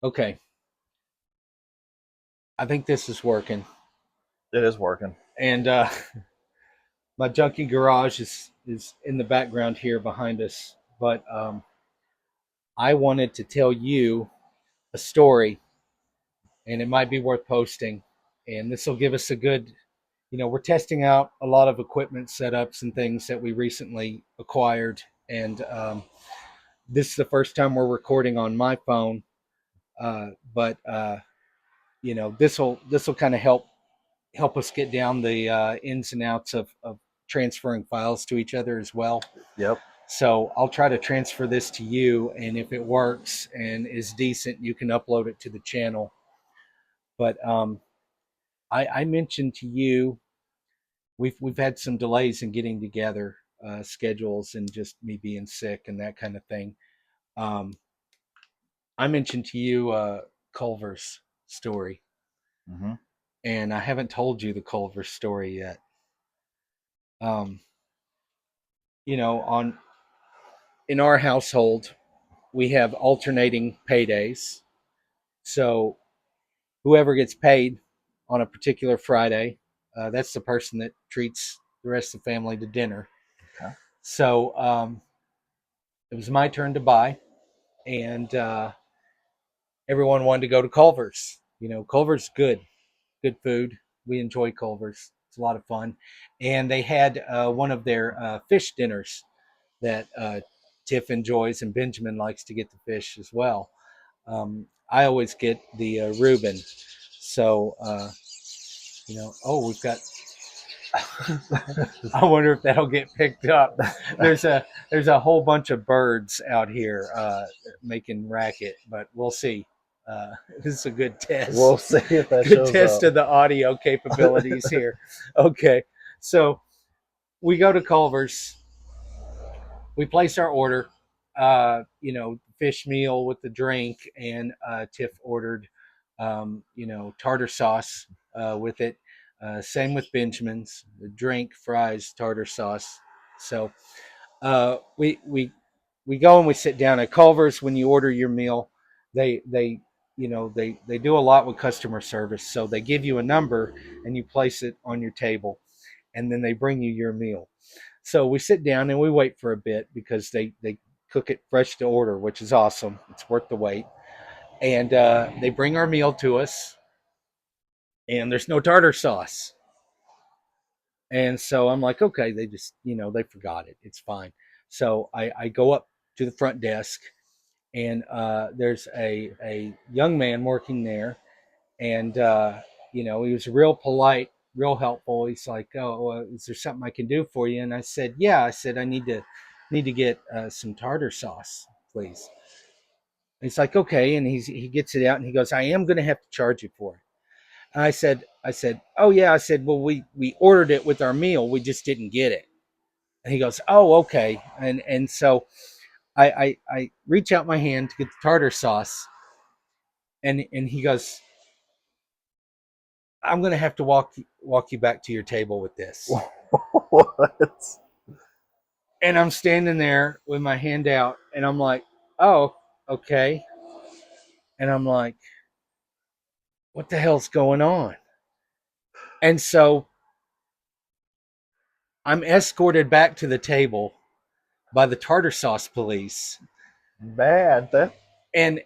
Okay, I think this is working. It is working. And my junkie garage is in the background here behind us. But I wanted to tell you a story, and it might be worth posting. And this will give us a good, we're testing out a lot of equipment setups and things that we recently acquired. And this is the first time we're recording on my phone. But this will kind of help us get down the ins and outs of transferring files to each other as well. Yep. So I'll try to transfer this to you, and if it works and is decent, you can upload it to the channel. But I mentioned to you we've had some delays in getting together, schedules, and just me being sick and that kind of thing. Um, I mentioned to you Culver's story, Hmm. and I haven't told you the Culver story yet. Um, on in our household, we have alternating paydays. So whoever gets paid on a particular Friday, that's the person that treats the rest of the family to dinner. Okay. So it was my turn to buy, and everyone wanted to go to Culver's. Culver's good food. We enjoy Culver's. It's a lot of fun, and they had one of their fish dinners that Tiff enjoys, and Benjamin likes to get the fish as well. I always get the Reuben. So, oh, we've got. I wonder if that'll get picked up. There's a whole bunch of birds out here making racket, but we'll see. This is a good We'll test. see if that Good shows test up. of the audio capabilities here. Okay, so we go to Culver's. We place our order. Fish meal with the drink, and Tiff ordered, tartar sauce with it. Same with Benjamin's, the drink, fries, tartar sauce. So we go and we sit down at Culver's. When you order your meal, they do a lot with customer service. So they give you a number and you place it on your table, and then they bring you your meal. So we sit down and we wait for a bit because they cook it fresh to order, which is awesome. It's worth the wait. And they bring our meal to us, and there's no tartar sauce. And so I'm like, okay, they just, they forgot it. It's fine. So I go up to the front desk, and there's a young man working there. And, he was real polite, real helpful. He's like, oh, is there something I can do for you? And I said, yeah. I said, I need to get some tartar sauce, please. And he's like, okay. And he gets it out, and he goes, I am going to have to charge you for it. And I said, oh yeah. I said, well, we ordered it with our meal. We just didn't get it. And he goes, oh, okay. And so I reach out my hand to get the tartar sauce, and he goes, I'm going to have to walk you back to your table with this. What? And I'm standing there with my hand out, and I'm like, oh, okay. And I'm like, what the hell's going on? And so I'm escorted back to the table by the tartar sauce police. Bad. That. And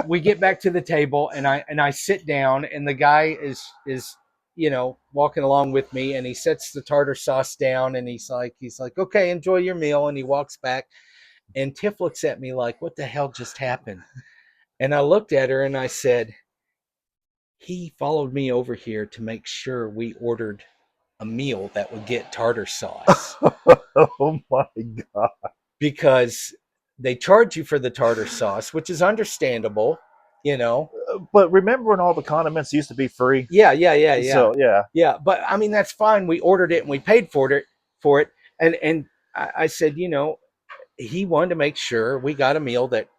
we get back to the table, and I sit down, and the guy is walking along with me, and he sets the tartar sauce down, and he's like, okay, enjoy your meal, and he walks back. And Tiff looks at me like, what the hell just happened? And I looked at her and I said, he followed me over here to make sure we ordered a meal that would get tartar sauce, Oh my god. because they charge you for the tartar sauce, which is understandable, you know. But remember when all the condiments used to be free? Yeah, yeah, yeah, yeah, So yeah. yeah. But I mean, that's fine. We ordered it and we paid for it. And I said, he wanted to make sure we got a meal that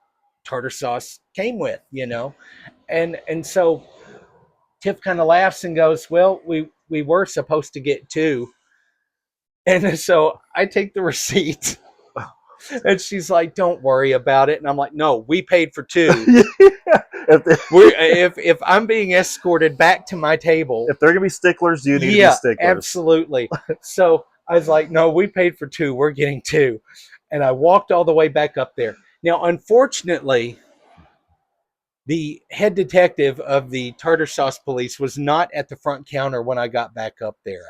tartar sauce came with. And so Tiff kind of laughs and goes, well, we were supposed to get two. And so I take the receipt And she's like, "Don't worry about it." And I'm like, "No, we paid for two. if, they, If I'm being escorted back to my table, if they're gonna be sticklers, you need to be yeah, sticklers. absolutely." So I was like, "No, we paid for two. We're getting two." And I walked all the way back up there. Now, unfortunately, the head detective of the tartar sauce police was not at the front counter when I got back up there.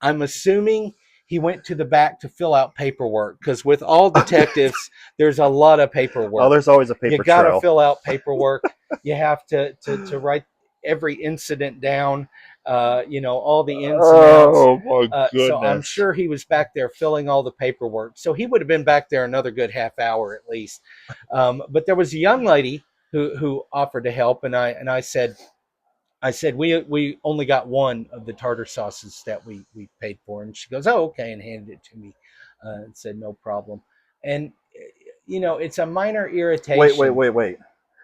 I'm assuming he went to the back to fill out paperwork because with all detectives, there's a lot of Oh, paperwork. there's always a You paper got to trail. fill out paperwork. You have to write every incident down. All the ins and outs. Oh my So I'm goodness. sure he was back there filling all the paperwork. So he would have been back there another good half hour at least. But there was a young lady who offered to help, and I said we only got one of the tartar sauces that we paid for, and she goes, "Oh, okay," and handed it to me, and said no problem. And it's a minor Wait, wait, irritation. wait, wait.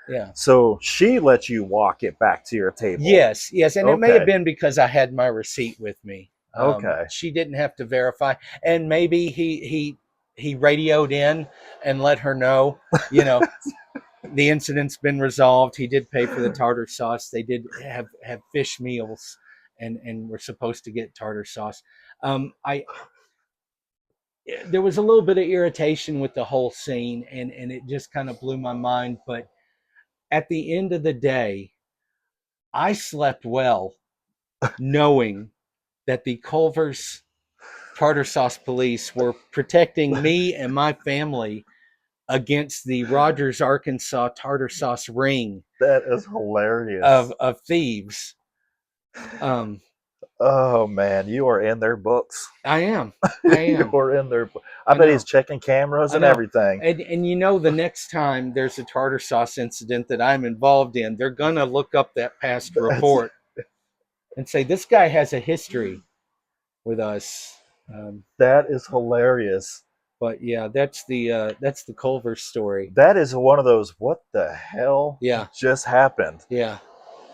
Yeah. So she let you walk it back to your table. Yes, yes, and it may have Okay. been because I had my receipt with me. Okay. She didn't have to verify, and maybe he radioed in and let her know, you know, the incident's been resolved. He did pay for the tartar sauce. They did have fish meals, and we're supposed to get tartar sauce. I There was a little bit of irritation with the whole scene, and it just kind of blew my mind. But at the end of the day, I slept well, knowing that the Culver's tartar sauce police were protecting me and my family against the Rogers, Arkansas tartar sauce ring That is hilarious. of thieves. Um, Oh man, you are in their books. I am. I You am. are in their. I I bet he's know. checking cameras I and know. everything. And the next time there's a tartar sauce incident that I'm involved in, they're gonna look up that past That's report and say this guy has a history with us. Um, that is hilarious. but yeah, that's the Culver story. That is one of those. What the hell Yeah, just happened? yeah.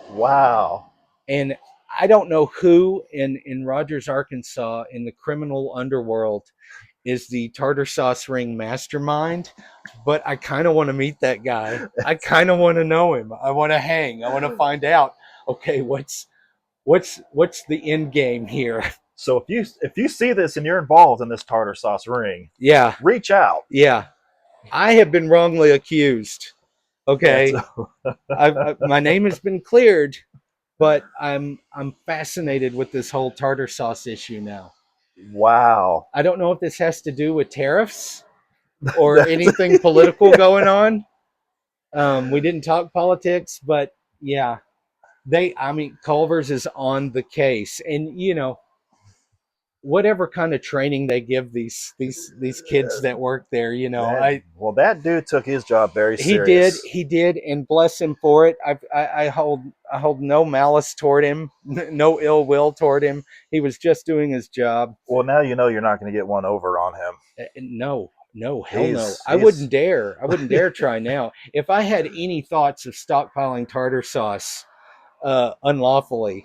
Wow. And I don't know who in Rogers, Arkansas, in the criminal underworld is the tartar sauce ring mastermind, but I kind of want to meet that guy. I kind of want to know him. I want to hang. I want to find out. Okay, what's the end game here? So if you see this and you're involved in this tartar sauce ring, Yeah, reach out. yeah. I have been wrongly accused. That's Okay, my name has been cleared, but I'm fascinated with this whole tartar sauce issue now. wow. I don't know if this has to do with tariffs or That's anything political going on. We didn't talk politics, but yeah, I mean, Culver's is on the case, and whatever kind of training they give these kids that work there, that. Well, that dude took his job very serious. he did, and bless him for it. I hold no malice toward him, no ill will toward him. He was just doing his job. Well, now you know you're not going to get one over on him. No, no, hell no. He's I wouldn't dare try now. If I had any thoughts of stockpiling tartar sauce unlawfully,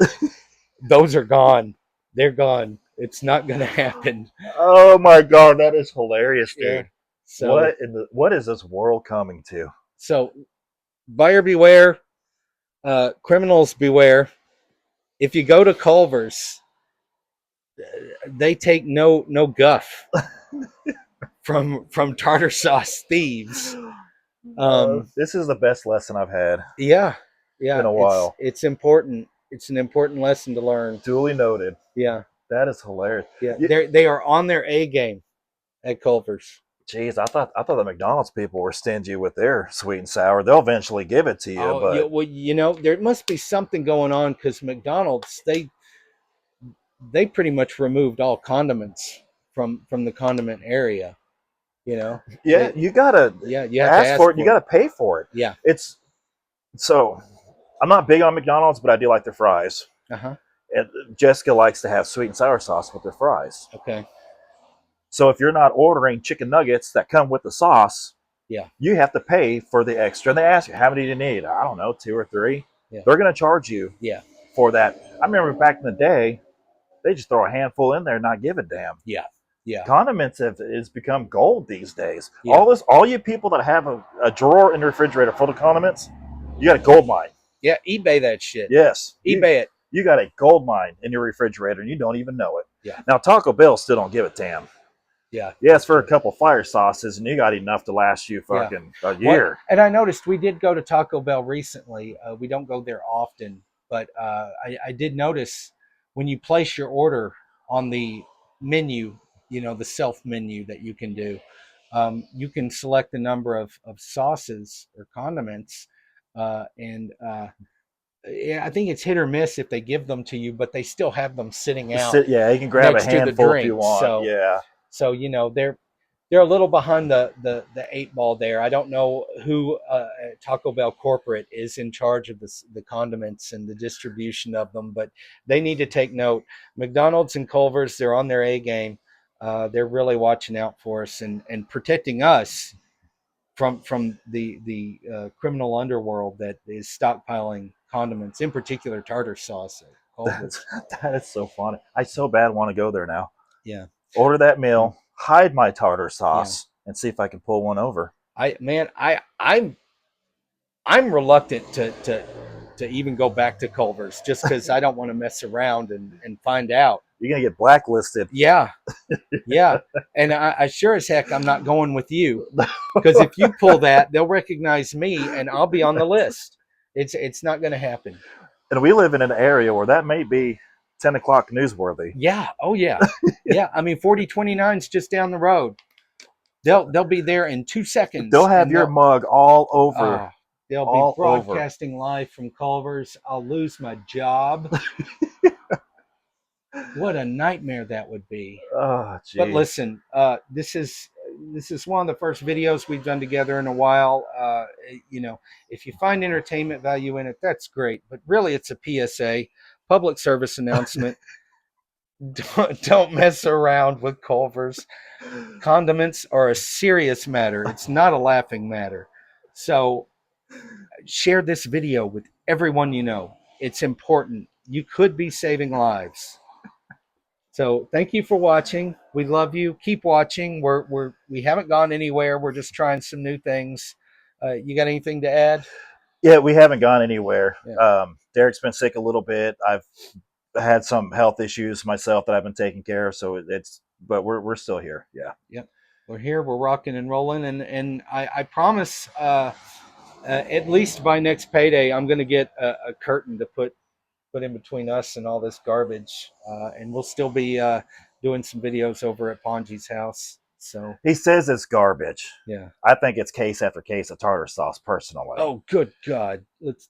those are gone. They're gone. It's not going to happen. Oh my god, that is hilarious, Yeah. dude. So What is this world coming to? so buyer beware, criminals beware. If you go to Culver's, they take no guff from tartar sauce thieves. This is the best lesson I've had Yeah, yeah, in a while. it's important. It's an important lesson to learn. Duly noted. Yeah, That is hilarious. yeah, they are on their A game at Culver's. Geez, I thought the McDonald's people were stingy with their sweet and sour. They'll eventually give it to you, Oh, yeah, but well, there must be something going on because McDonald's they pretty much removed all condiments from the condiment area. You know, yeah, they you gotta yeah, you have to ask ask for it. You for it. gotta pay for it. Yeah. It's so I'm not big on McDonald's, but I do like their fries. Uh huh. And Jessica likes to have sweet and sour sauce with their fries. Okay. So if you're not ordering chicken nuggets that come with the sauce, Yeah. you have to pay for the extra. And they ask you, how many do you need? I don't know, two or three. Yeah. They're going to charge you Yeah. for that. I remember back in the day, they just throw a handful in there and not give a damn. Yeah. Yeah. Condiments have is become gold these days. Yeah. All you people that have a drawer in the refrigerator full of condiments, you got a gold mine. Yeah. eBay that shit. Yes, eBay it. you got a gold mine in your refrigerator and you don't even know it. Yeah. Now Taco Bell still don't give a damn. Yeah. Yes, That's for a true. couple fire sauces, and you got enough to last you Yeah. fucking a Well, year. and I noticed we did go to Taco Bell recently. We don't go there often, but I did notice when you place your order on the menu, the self menu that you can do, you can select a number of sauces or condiments, and yeah, I think it's hit or miss if they give them to you, but they still have them sitting out Yeah, you can grab a next to the handful if you drinks. want. So Yeah, they're a little behind the eight ball there. I don't know who Taco Bell corporate is in charge of the condiments and the distribution of them, but they need to take note. McDonald's and Culver's, they're on their A game. They're really watching out for us and protecting us from the criminal underworld that is stockpiling condiments, in particular tartar sauce at Culver's. that is so funny. I so bad want to go there now. Yeah, Order that yeah, meal, hide my tartar yeah. sauce, and see if I can pull one over. I'm reluctant to even go back to Culver's just because I don't want to mess around and find out. You're gonna get blacklisted. Yeah, yeah. And I sure as heck I'm not going with you because if you pull that, they'll recognize me and I'll be on the list. It's not going to happen. And we live in an area where that may be 10 o'clock newsworthy. Yeah. Oh yeah. Yeah. I mean 4029 is just down the road. They'll be there in 2 seconds They'll have and your mug all over, uh, they'll be all over. broadcasting live from Culver's. I'll lose my job. What a nightmare that would be. Oh, But jeez. listen, this is one of the first videos we've done together in a while. If you find entertainment value in it, that's great. But really, it's a PSA, public service announcement. Don't mess around with Culver's. Condiments are a serious matter. It's not a laughing matter. So share this video with everyone you know. It's important. You could be saving lives. So thank you for watching. We love you. Keep watching. We haven't gone anywhere. We're just trying some new things. You got anything to add? Yeah, we haven't gone anywhere. Yeah. Derek's been sick a little bit. I've had some health issues myself that I've been taking care of. So but we're still here. Yeah. Yep. We're here. We're rocking and rolling. And I promise, at least by next payday, I'm going to get a curtain to put in between us and all this garbage. And we'll still be doing some videos over at Ponji's house. So He says it's garbage. yeah. I think it's case after case of tartar sauce, personally. Oh, good God. Let's